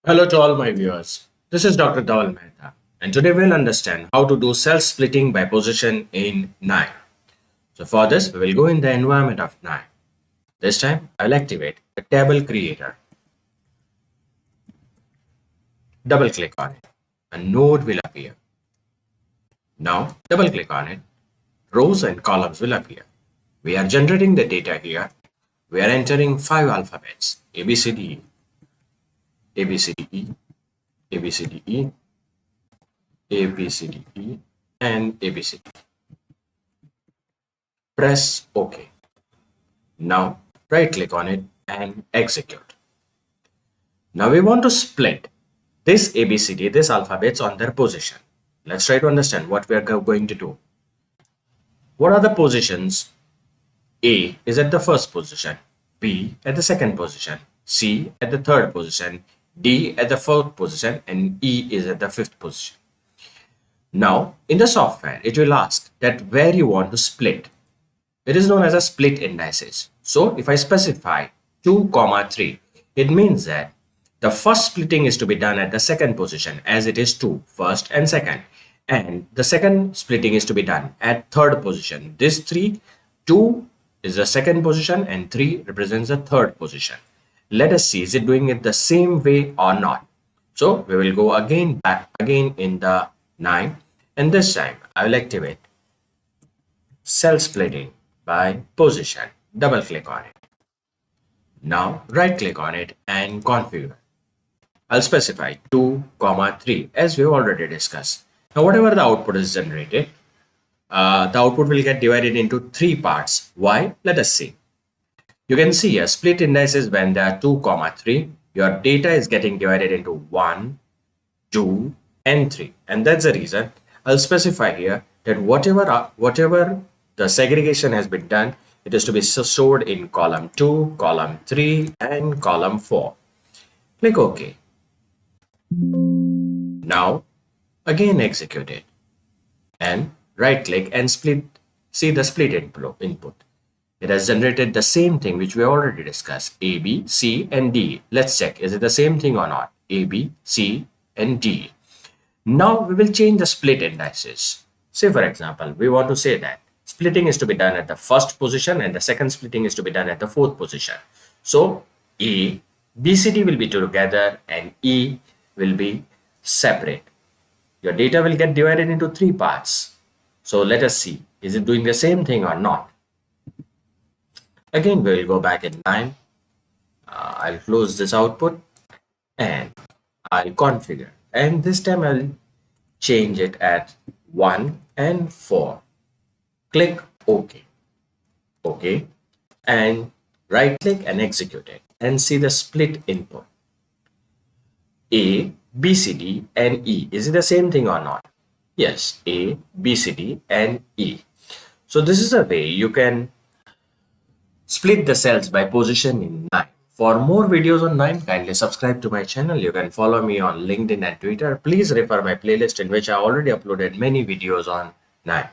Hello to all my viewers. This is Dr. Dhaval Maheta, and today we'll understand how to do cell splitting by position in KNIME. So for this, we will go in the environment of KNIME. This time, I'll activate the table creator. Double click on it. A node will appear. Now, double click on it. Rows and columns will appear. We are generating the data here. We are entering 5 alphabets: A, B, C, D, E, A, B, C, D, E, A, B, C, D, E, A, B, C, D, E, and A, B, C, D. Press OK. Now, right click on it and execute. Now we want to split this ABCD, this alphabets on their position. Let's try to understand what we are going to do. What are the positions? A is at the first position, B at the second position, C at the third position, D at the fourth position, and E is at the fifth position. Now, in the software, it will ask that where you want to split. It is known as a split indices. So, if I specify 2, 3, it means that the first splitting is to be done at the second position, as it is 2, first and second. And the second splitting is to be done at third position. This 3, 2 is the second position and 3 represents the third position. Let us see, is it doing it the same way or not? So we will go back again in the KNIME, and this time I will activate cell splitting by position. Double click on it. Now right click on it and configure. I'll specify 2, 3 as we've already discussed. Now whatever the output is generated, the output will get divided into 3 parts. Why? Let us see. You can see a split indices when there are 2, 3. Your data is getting divided into 1, 2, and 3. And that's the reason I'll specify here that whatever the segregation has been done, it is to be stored in column 2, column 3, and column 4. Click OK. Now, again execute it. And right click and see the split input. It has generated the same thing which we already discussed: A, B, C, and D. Let's check, is it the same thing or not? A, B, C, and D. Now we will change the split indices. Say for example, we want to say that splitting is to be done at the first position and the second splitting is to be done at the fourth position. So A, B, C, D will be together and E will be separate. Your data will get divided into 3 parts. So let us see, is it doing the same thing or not? Again, we will go back in KNIME. I'll close this output and I'll configure. And this time I'll change it at 1 and 4. Click OK. OK. And right click and execute it. And see the split input. A, B, C, D, and E. Is it the same thing or not? Yes, A, B, C, D, and E. So this is a way you can split the cells by position in KNIME. For more videos on KNIME, kindly subscribe to my channel. You can follow me on LinkedIn and Twitter. Please refer my playlist in which I already uploaded many videos on KNIME.